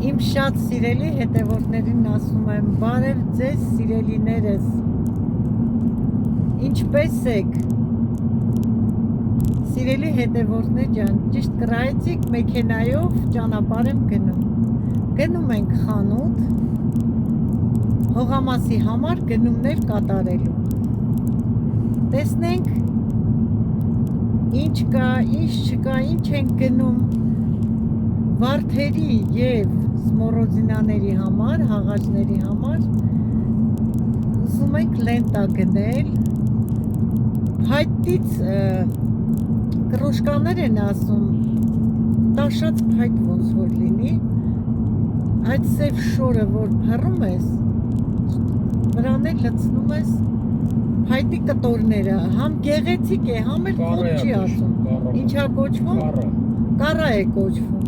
Իմ շատ սիրելի հետևորդներին ասում եմ բարև ձեզ սիրելիներս, ինչպես եք, սիրելի հետևորդներ ջան, ճիշտ կրայեցիք մեքենայով ճանապարհ եմ գնում ենք խանութ, հողամասի համար գնումներ կատարելու, տեսնենք ինչ կա, ինչ չկա, ինչ ենք գնում վարդերի և սմորոզինաների համար, հաղաճների համար, ուզում ենք լենտա գնել, փայտից կրոշկաներ են ասում, տաշած փայտ ոնց որ լինի, այդ սև շորը որ փռում ես, վրան էլ լցնում ես փայտի կտորները, համ գեղեցիկ է, համ էլ խոտ չի ասում, ինչա կոչվում, կարա է կոչվում,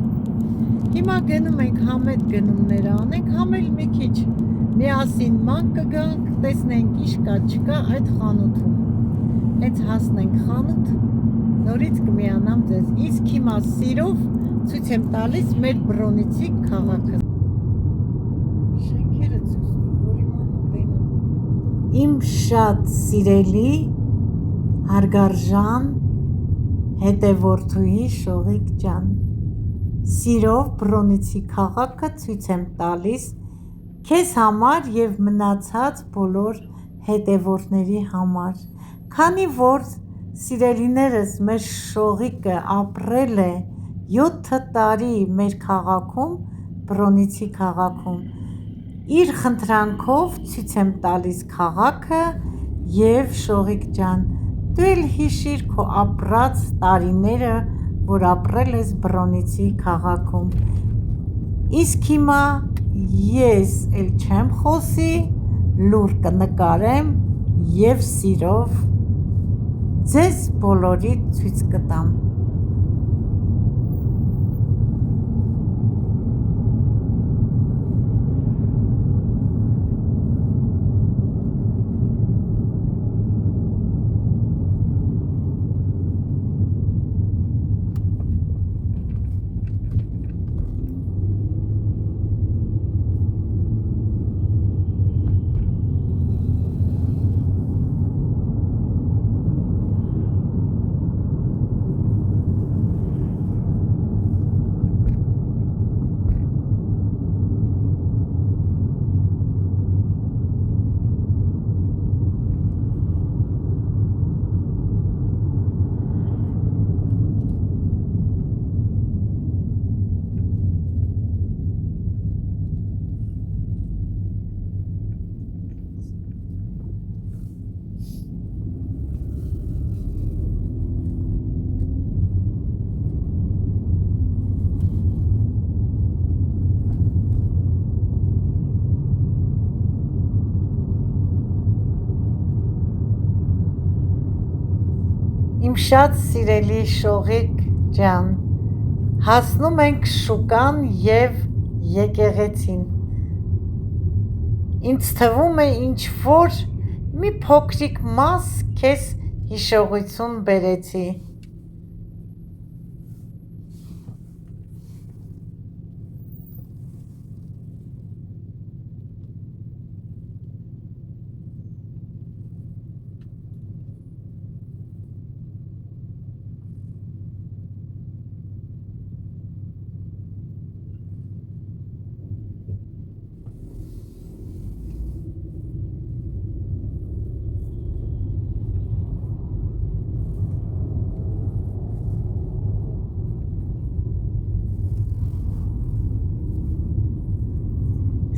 հիմա գնում ենք համ այդ գնումները անենք, համ էլ մի քիչ միասին ման կգանք, տեսնենք ինչ կա չկա այդ խանութում, հենց հասնենք խանութ, նորից կմիանամ ձեզ, իսկ հիմա սիրով ցույց եմ տալիս մեր Բրոնիցի քաղաքը, շենքերը ցույց որ իմանա իմ շատ սիրելի հարգարժան հետևորդուհի Շողիկ ջան, սիրով Բրոնիցի քաղաքը ցույց եմ տալիս քեզ համար և մնացած բոլոր հետևորդների համար, քանի որ սիրելիներս մեր Շողիկը ապրել է 7 տարի մեր քաղաքում, Բրոնիցի քաղաքում, իր խնդրանքով ցույց եմ տալիս քաղաքը և Շողիկ ջան, դու էլ հիշիր քո ապրած տարիները, որ ապրել ես Բրոնիցի քաղաքում, իսկ հիմա ես էլ չեմ խոսի, լուր կնկարեմ և սիրով ձեզ բոլորիդ ցույց կտամ, իմ շատ սիրելի Շողիկ ջան, հասնում ենք շուկան և եկեղեցին, ինձ թվում է ինչ-որ մի փոքրիկ մաս քեզ հիշողություն բերեցի,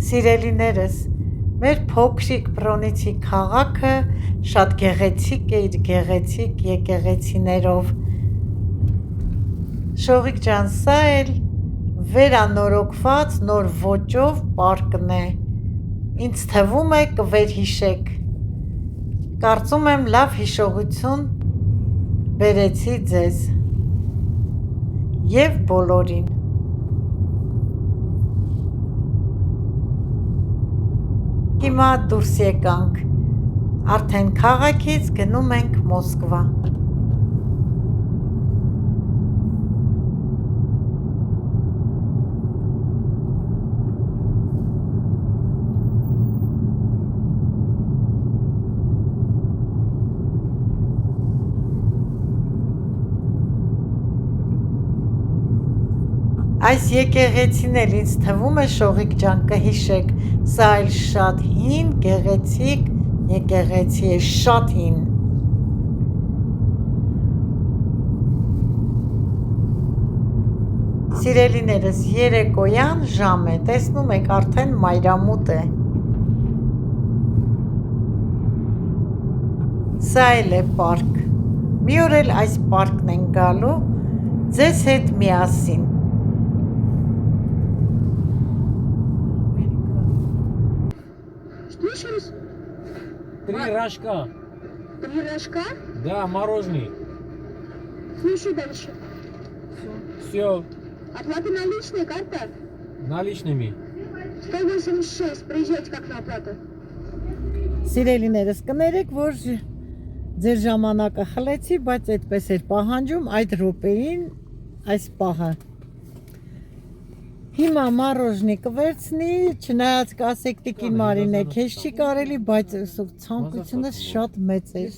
Սիրելիներս, մեր փոքրիկ Բրոնիցի քաղաքը շատ գեղեցիկ է իր գեղեցիկ եկեղեցիներով, Շողիկ ջան, սա էլ վերանորոգված նոր ոճով պարկն է, ինձ թվում է կվերհիշեք, կարծում եմ լավ հիշողություն բերեցի ձեզ և բոլորին, հիմա դուրս եկանք, արդեն քաղաքից գնում ենք Մոսկվա, Այս եկեղեցին էլ ինձ թվում է Շողիկ ջան կհիշեք, սա էլ շատ հին գեղեցիկ եկեղեցի է, շատ հին։ Սիրելիներս, երեկոյան ժամ է, տեսնում եք արդեն մայրամուտ է։ Սա էլ է պարկ, մի օր էլ այս պարկն ենք գալու ձեզ հետ միասին։ Что еще раз? 3 рожка. 3 рожка? Да, мороженый. Слушай дальше. Все Оплата наличная, карта? наличными. 186. Приезжайте как на оплату. Սիրելիներս, կներեք, որ ձեր ժամանակը խլեցի, բայց այդպես էր պահանջում այդ րոպեին այս պահը։ Հիմա մառոժնի կվերցնի, չնայած կասեք տիկին Մարինե, քեզ չի կարելի, բայց ցանկությունս շատ մեծ էր։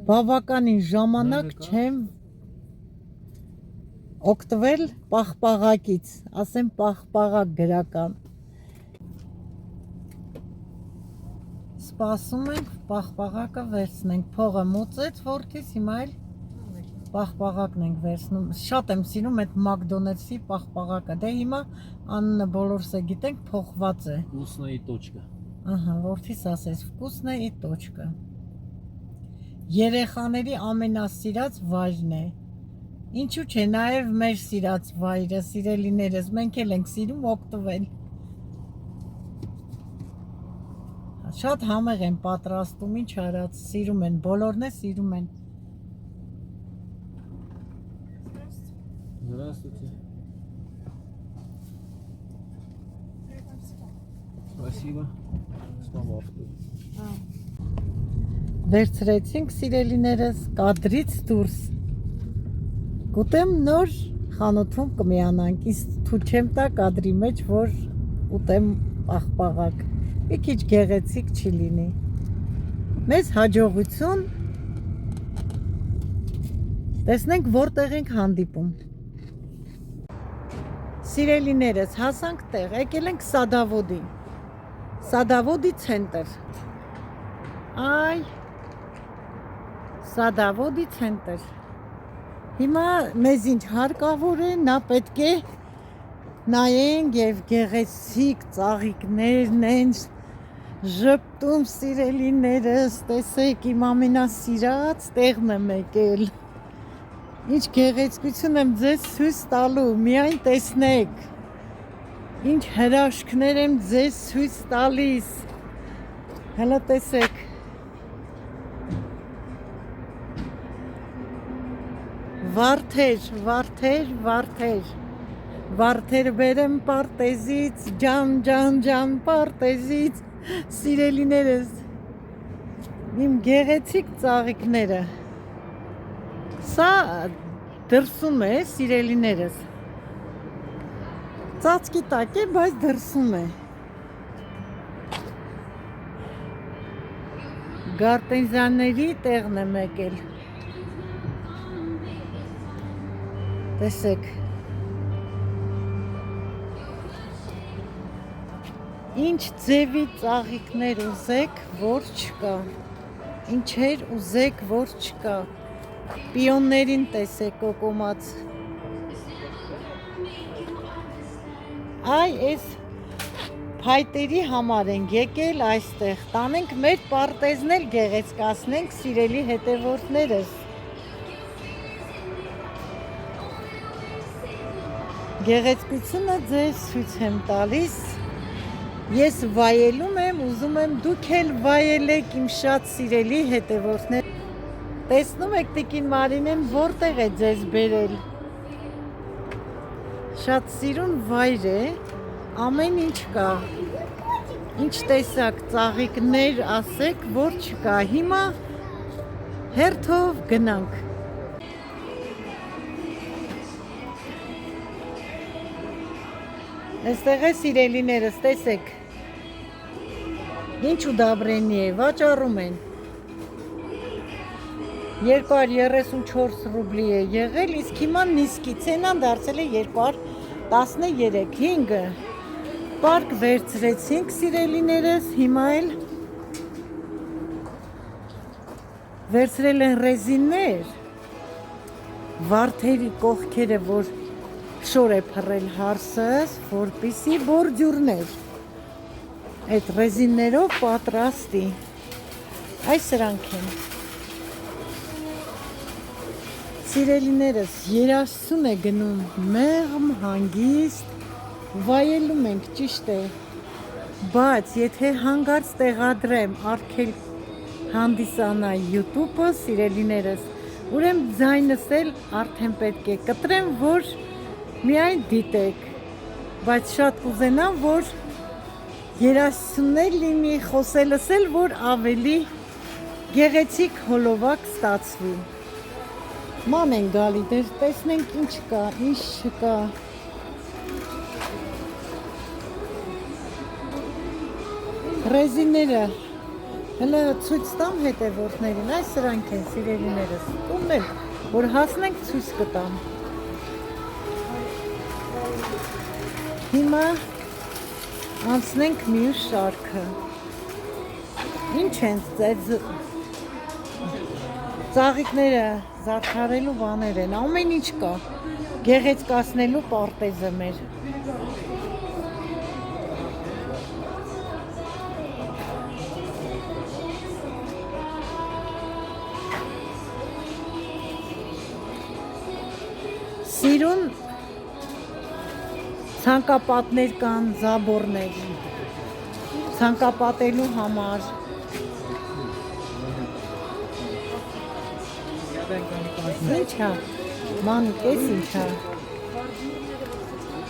Բավականին ժամանակ չեմ օգտվել պաղպաղակից, ասեմ պաղպաղակ գրական։ Սպասում ենք պաղպաղակը վերցնենք, փողը մուծեց որդիս, հիմա էլ պաղպաղակն ենք վերցնում, շատ եմ սիրում այդ Մակդոնալդսի պաղպաղակը, դե հիմա անունը բոլորս է գիտենք, փոխված է։ Вкусная и точка. Ահա, որդիս ասես, վկուսն է ի տոչկը։ Երեխաների ամենասիրած վայրն է։ Ինչու՞ չէ, նաև մեր սիրած վայրը, սիրելիներս, մենք էլ ենք սիրում օգտվել։ Շատ համեղ են պատրաստում, ինչ արած, սիրում են, բոլորն է սիրում են։ Здравствуйте. Спасибо. Վերցրեցինք սիրելիներս կադրից դուրս։ Կուտեմ նոր խանութում կմիանանք, իսկ թույլ չեմ տա կադրի մեջ, որ ուտեմ պաղպաղակ։ Մի քիչ գեղեցիկ չի լինի։ Մեզ հաջողություն։ Տեսնենք որտեղ ենք հանդիպում։ Սիրելիներս, հասանք տեղ, եկել ենք Սադավոդի։ Սադավոդի ցենտր։ Այ Սադավոդի ցենտր։ Հիմա մեզ ինչ հարկավոր է, նա պետք է նայենք եւ գեղեցիկ ծաղիկներն են ժպտում սիրելիներս, տեսեք իմ ամենասիրած տեղն եմ եկել։ Ինչ գեղեցկություն եմ ձեզ ցույց տալու, միայն տեսնեք։ Ինչ հրաշքներ եմ ձեզ ցույց տալիս։ Հələ տեսեք։ Վարդեր, վարդեր, վարդեր։ Վարդեր բերեմ պարտեզից, ջան, ջան, ջան, պարտեզից, սիրելիներս, իմ գեղեցիկ ծաղիկները, սա դրսում է, սիրելիներս, ծածկի տակ է, բայց դրսում է, գարտեզյանների տեղն եմ եկել, տեսեք, ինչ ձևի ծաղիկներ ուզեք, որ չկա, ինչեր ուզեք, որ չկա, պիոններին տեսեք կոկոմած, այ ես փայտերի համար ենք եկել այստեղ, տանենք մեր պարտեզն էլ գեղեցկացնենք սիրելի հետևորդներս, գեղեցկությունը ձեզ ցույց եմ տալիս, ես վայելում եմ, ուզում եմ դուք էլ վայելեք իմ շատ սիրելի հետևորդներ։ Տեսնում եք տիկին Մարինեն որտեղ է ձեզ բերել։ Շատ սիրուն վայր է, ամեն ինչ կա։ Ինչ տեսակ ծաղիկներ ասեք, որ չկա։ Հիմա հերթով գնանք։ Այստեղ է սիրելիներս, տեսեք։ Ինչ ուդաբրենի է, վաճառում են։ 234 ռուբլի է եղել, իսկ հիմա նիսկի ցենան դարձել է 13, 5-ը պարկ վերցրեցինք սիրելիներս, հիմա էլ վերցրել են ռեզիններ, վարդերի կողքերը, որ շոր է փռել հարսս, որպիսի բորդյուրներ այդ ռեզիններով պատրաստի, այս սրանք են, սիրելիներս, երաշտություն է գնում, մեղմ, հանգիստ, վայելում ենք, ճիշտ է, բայց եթե հանգարց տեղադրեմ, արգել հանդիսանա YouTube-ը, սիրելիներս, ուրեմն ձայնս էլ արդեն պետք է կտրեմ, որ միայն դիտեք, բայց շատ կուզենամ, որ երաժշտություններ լինի, խոսելս էլ, որ ավելի գեղեցիկ հոլովակ ստացվի։ Ման են գալի, դեր տեսնենք ինչ կա, ինչ չկա։ Ռեզինները, հլը ցույց տամ հետևորդներին, այս սրանք են սիրելիներս, տունն էլ, որ հասնենք ցույց կտամ։ Հիմա անցնենք մյուս շարքը։ Ինչ են ծաղիկները զարդարելու բաներ են, ամեն ինչ կա, գեղեցկացնելու պարտեզը մեր։ Սիրուն ցանկապատներ կան, զաբորներ, ցանկապատելու համար։ Ինչ հա, մանիկ ես ինչ հա,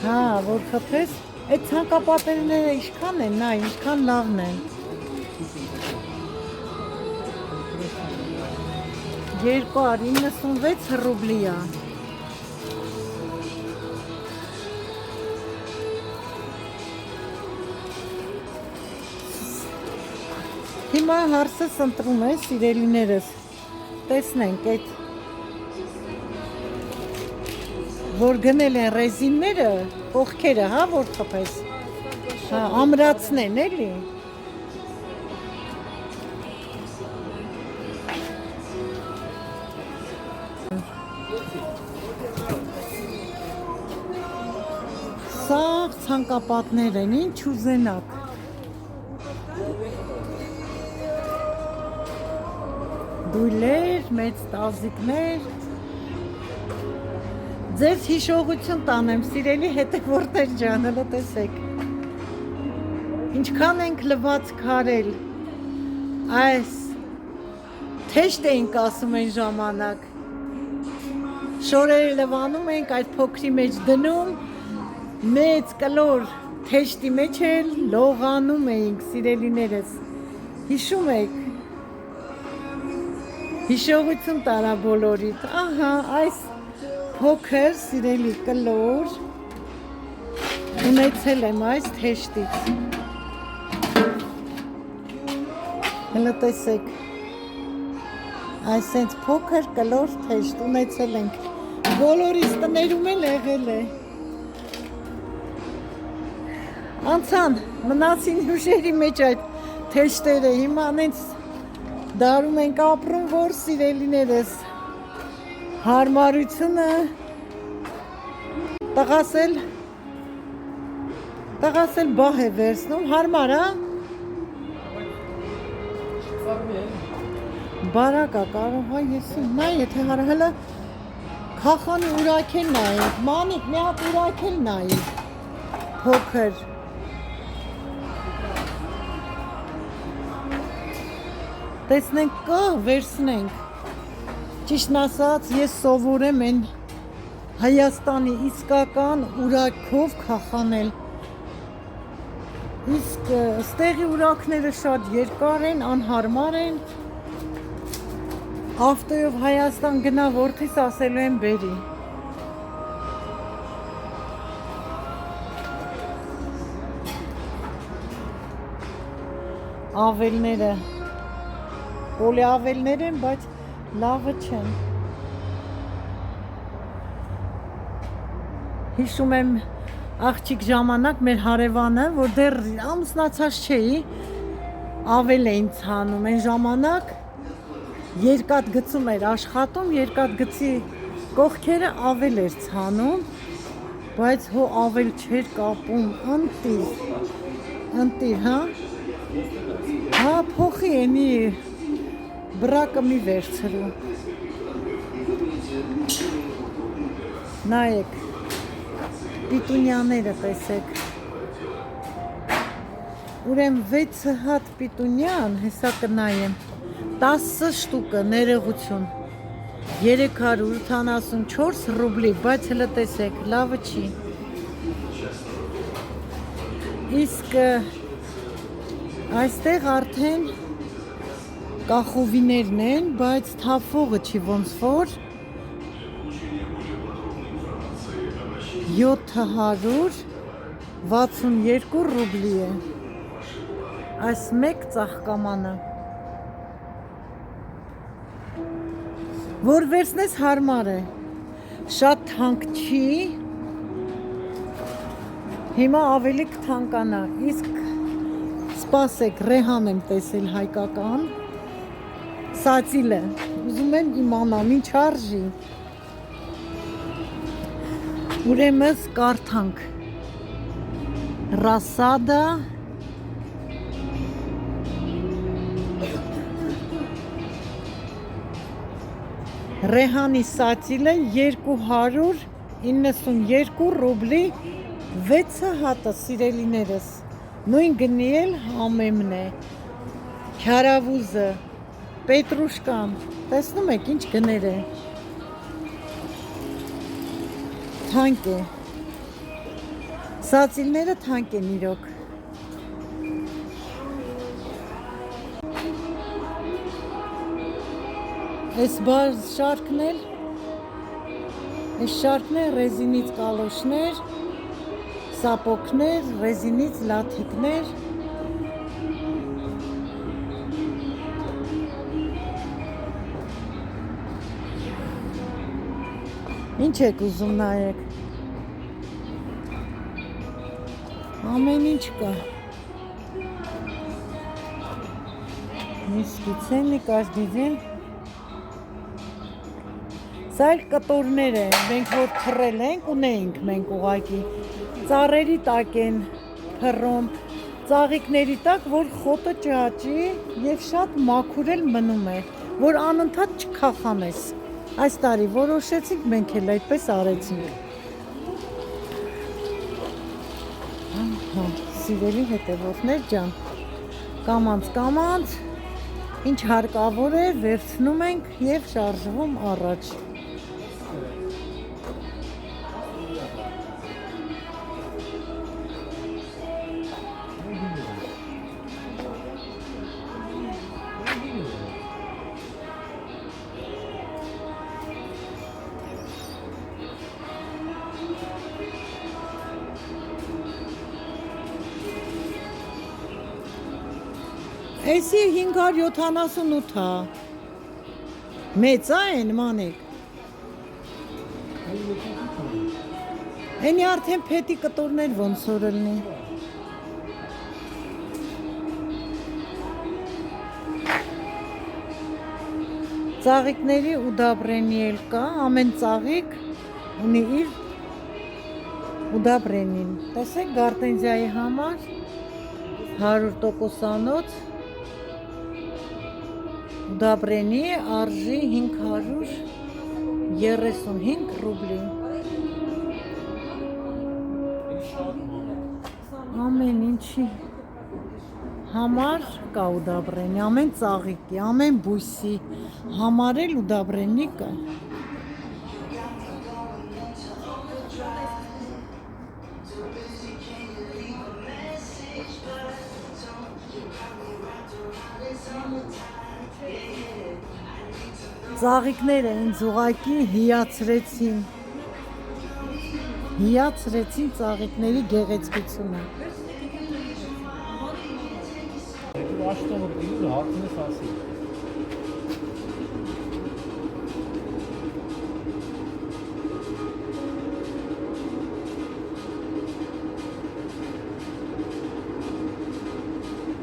հա, որ խփես, այդ ցանկապատերները ինչքան են, նա, ինչքան լավն են։ 296 ռուբլի է։ Հիմա հարսս ընտրում է, սիրելիներս, տեսնենք այդ, որ գնել են ռեզինները, կողքերը, հա, որ խփես, հա, ամրացնեն, էլի։ Սա ցանկապատներ են, ինչ ուզենաք։ Դույլեր, մեծ տազիկներ, ձեզ հիշողություն տանեմ, սիրելի հետևորդներ ջան, հլը տեսեք, ինչքան ենք լված քարել, այս թեշտ էինք ասում են ժամանակ, շորերը լվանում ենք, այդ փոքրի մեջ դնում, մեծ կլոր թեշտի մեջ էլ լողանում էինք, սիրելիներս, հիշում եք, հիշողություն տարա բոլորիդ, ահա, այս փոքր սիրելի կլոր ունեցել եմ այս թեշտից, հլը տեսեք, այս հենց փոքր կլոր թեշտ ունեցել ենք, բոլորիս տներում էլ եղել է, անցան, մնացին հուշերի մեջ այդ թեշտերը, հիմա նենց դարում ենք ապրում, որ սիրելիներս հարմարությունը տղաս էլ բահ է վերցնում, հարմար, հա? Բարակա կարող է եսի, նա եթե հարհալը քախանի ուրակել նայենք, մանիկ մի հատ ուրակել նայենք, փոքր, տեսնենք կա, վերցնենք, ճիշտն ասած, ես սովորեմ են Հայաստանի իսկական ուրակով քախանել, իսկ ստեղի ուրակները շատ երկար են, անհարմար են, ավտոյով Հայաստան գնա, որդիս ասելու են բերի, ավելները, պոլիավելներ են, բայց լավը չեն։ Հիշում եմ աղջիկ ժամանակ մեր հարևանը, որ դեռ ամուսնացած չէի, ավել էին ցանում այն ժամանակ երկաթ գծում էր աշխատում, երկաթ գծի կողքերը ավել էր ցանում, բայց հո ավել չէր կապում, ընտիր, հա? Հա, փոխի էնի բրակը մի վերցրու։ Նայեք, պիտունյաները տեսեք։ Ուրեմն 6 հատ պիտունյան, հեսա կնայեմ, 10 շտուկը ներողություն, 384 ռուբլի, բայց հլը տեսեք, լավը չի։ Իսկ այստեղ արդեն կախովիներն են, բայց թափողը չի ոնց որ 762 ռուբլի է, այս մեկ ծաղկամանը, որ վերցնես հարմար է, շատ թանկ չի, հիմա ավելի կթանկանա, իսկ սպասեք, ռեհան եմ տեսել հայկական, սացիլը, ուզում եմ իմանամ, ինչ արժի, ուրեմն կարդանք, ռասադա, ռեհանի սացիլը 292 ռուբլի 6 հատը սիրելիներս, նույն գնի էլ համեմն է, քյարավուզը, պետրուշկան, տեսնում եք ինչ գներ է, թանկ է, սացիլները թանկ են իրոք, այս շարքն էլ, այս շարքն է ռեզինից կալոշներ, սապոկներ, ռեզինից լաթիկներ, ինչ եք ուզում նայեք, ամեն ինչ կա, միսկիցենի կաշդի դեն, սա էլ կտորներ են, մենք որ թրել ենք, ունեինք մենք ուղակի, ծառերի տակ են փռում, ծաղիկների տակ, որ խոտը չաճի և շատ մաքուր էլ մնում է, որ անընդհատ չքախանես, այս տարի որոշեցինք, մենք էլ այդպես արեցինք, սիրելի հետևորդներ ջան, կամանց, ինչ հարկավոր է, վերցնում ենք և շարժվում առաջ, Էսի 578 հա, մեծ այն մանեք, ենի արդեն պետի կտորներ ոնց որ ըլնի, ծաղիկների ուդաբրենի էլ կա, ամեն ծաղիկ ունի իր ուդաբրենին, տեսեք գարտենզիայի համար 100%-անոց ուդաբրենի արժի 535 ռուբլի, ամեն ինչի համար կա ուդաբրենի, ամեն ծաղիկի, ամեն բույսի համար էլ ուդաբրենի կա, ծաղիկները ինձ ուղակի հիացրեցին ծաղիկների գեղեցկությունը,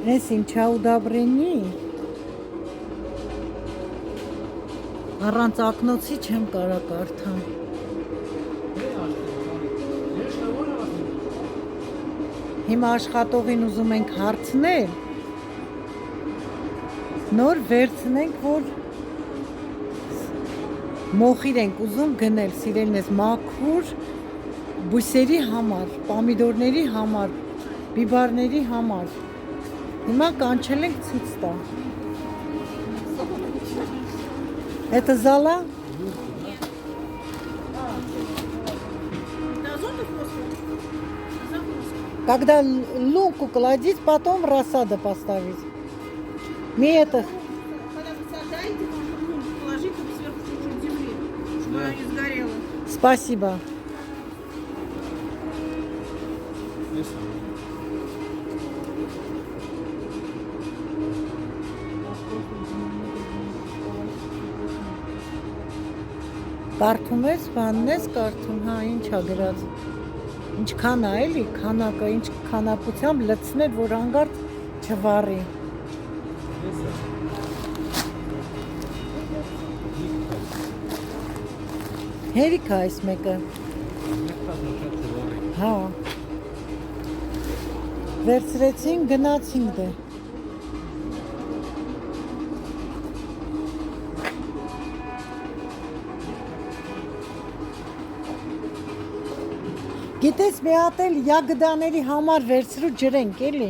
Ես ինչա ուդաբրենի։ Առանց ակնոցի չեմ կարա կարդամ։ Հիմա աշխատողին ուզում ենք հարցնել, նոր վերցնենք, որ մոխիր ենք ուզում գնել, սիրելնես մաքուր բույսերի համար, պամիդորների համար, բիբարների համար։ Հիմա կանչել ենք ցույց տա։ Это зала? Когда луку кладить, потом рассада поставить. Не это. Когда вы садаете, нужно положить сверху чуть-чуть земли, чтобы она не сгорела. Спасибо. Կարդում ես, բանն ես կարդում, հա, ինչա գրած։ Ինչքան է էլի, քանակը, ինչ քանակությամբ լցնել, որ անգարդ չվառի։ Հերիք է այս մեկը։ Հա։ Վերցրեցին, գնացինք դե։ Գիտես մի հատ էլ յագդաների համար վերցրու ջրենք էլի։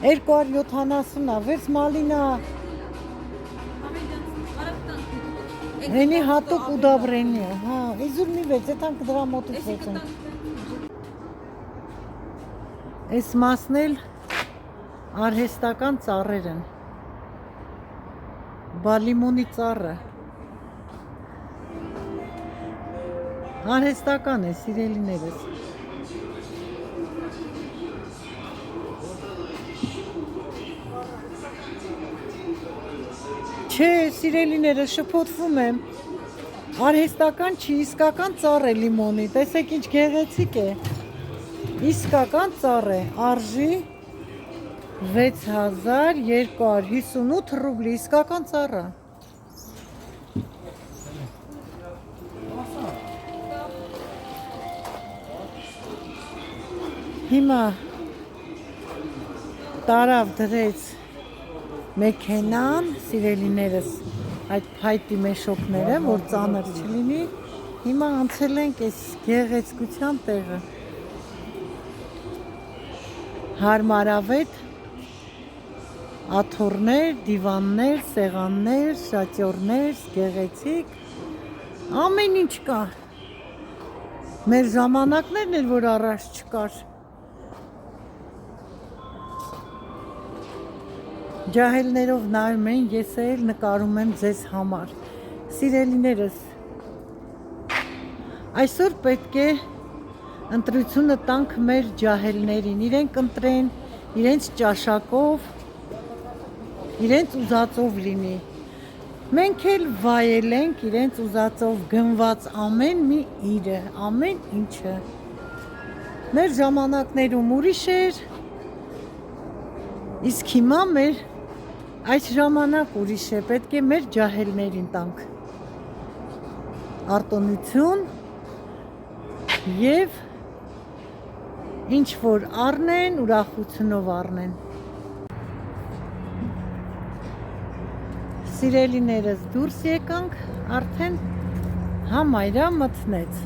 270 է, վերց մալինա։ Հենի հատուկ ուդաբրենի է, հա, իզուր մի վերց, եթանք դրա մոտուց վերցենք։ Այս մասն էլ արհեստական ծառեր են։ Բալիմոնի ծառը։ Արհեստական է, սիրելիներս։ Չէ, սիրելիներս, շփոթվում եմ։ Արհեստական չի, իսկական ծառ է լիմոնի, տեսեք ինչ գեղեցիկ է։ Իսկական ծառ է, արժի 6258 ռուբլի, իսկական ծառը։ Հիմա տարավ դրեց մեքենան, սիրելիներս, այդ փայտի մեշոկները, որ ծանր չլինի, հիմա անցել ենք այս գեղեցկության տեղը։ Հարմարավետ աթոռներ, դիվաններ, սեղաններ, շատյորներ, գեղեցիկ, ամեն ինչ կա։ Մեր ժամանակներն էլ որ առաջ չկար։ Ջահելներով նայում են, ես էլ նկարում եմ ձեզ համար։ Սիրելիներս, այսօր պետք է ընտրությունը տանք մեր ջահելներին, իրենք ընտրեն, իրենց ճաշակով, իրենց ուզածով լինի։ Մենք էլ վայելենք իրենց ուզածով գնված ամեն մի իրը, ամեն ինչը։ Մեր ժամանակներում ուրիշ էր, իսկ հիմա մեր այս ժամանակ ուրիշ է, պետք է մեր ջահելներին տանք արտոնություն և ինչ որ առնեն, ուրախությունով առնեն։ Սիրելիներս դուրս եկանք, արդեն համայրա մտնեց։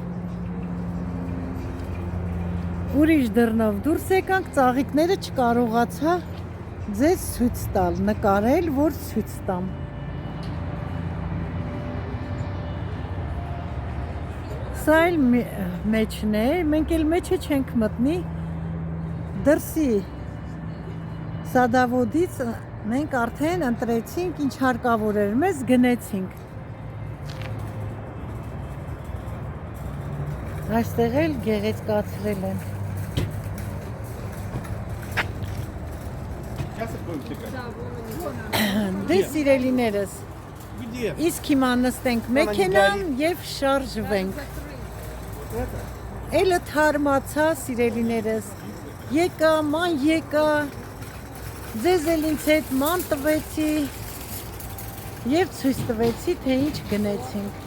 Ուրիշ դռնով դուրս եկանք, ծաղիկները չկարողացա ձեզ ցույց տալ, նկարել, որ ցույց տամ։ Սա էլ մեջն է, մենք էլ մեջը չենք մտնի, դրսի սադավոդից մենք արդեն ընտրեցինք, ինչ հարկավոր էր մեզ, գնեցինք։ Այստեղ էլ գեղեցկացրել են։ Դե սիրելիներս, իսկ հիմա նստենք մեքենան և շարժվենք։ Էլը թարմացա սիրելիներս, եկա, ման եկա, Ձեզ էլ ինձ հետ ման տվեցի եւ ցույց տվեցի, թե ինչ գնեցինք։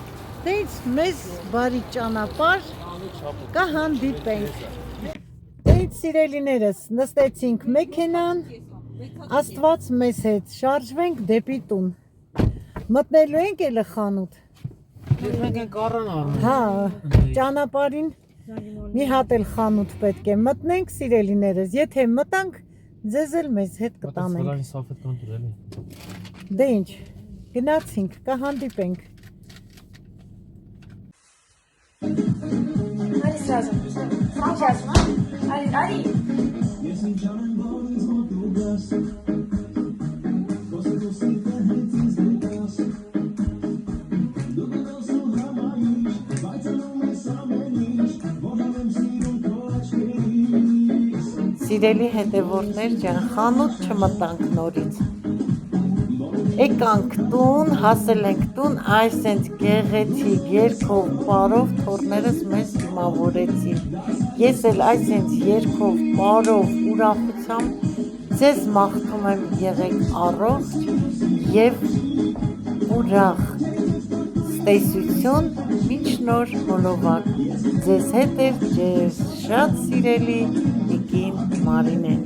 Թե ինչ մեզ բարի ճանապարհ կհանդիպենք։ Դե ինչ սիրելիներս, նստեցինք մեքենան, Աստված մեզ հետ շարժվենք դեպի տուն։ Մտնելու ենք էլը խանութ։ Ես մենք ենք առան առնում։ Հա, ճանապարհին մի հատ էլ խանութ պետք է մտնենք, սիրելիներս, եթե մտանք, ձեզ էլ մեզ հետ կտանենք։ Սալանի սաֆետ կանտուր էլի։ Դե ինչ, գնացինք, կհանդիպենք։ Ари сразу. Сейчас. Ари. Սիրելի հետևորդներ ջան, խանութ չմտանք նորից։ Եկանք տուն, հասել ենք տուն, այս ենք գեղեցիկ երկով պարով թորներս մեզ դիմավորեցին։ Ես էլ այս ենք երկով պարով ուրախությամբ ձեզ մաղթում եմ եղեք առողջ և ուրախ։ Ստեսություն, մինչ նոր մոլովակ։ Ձեզ հետ էր ձեզ շատ սիրելի Տիկին Մարինեն։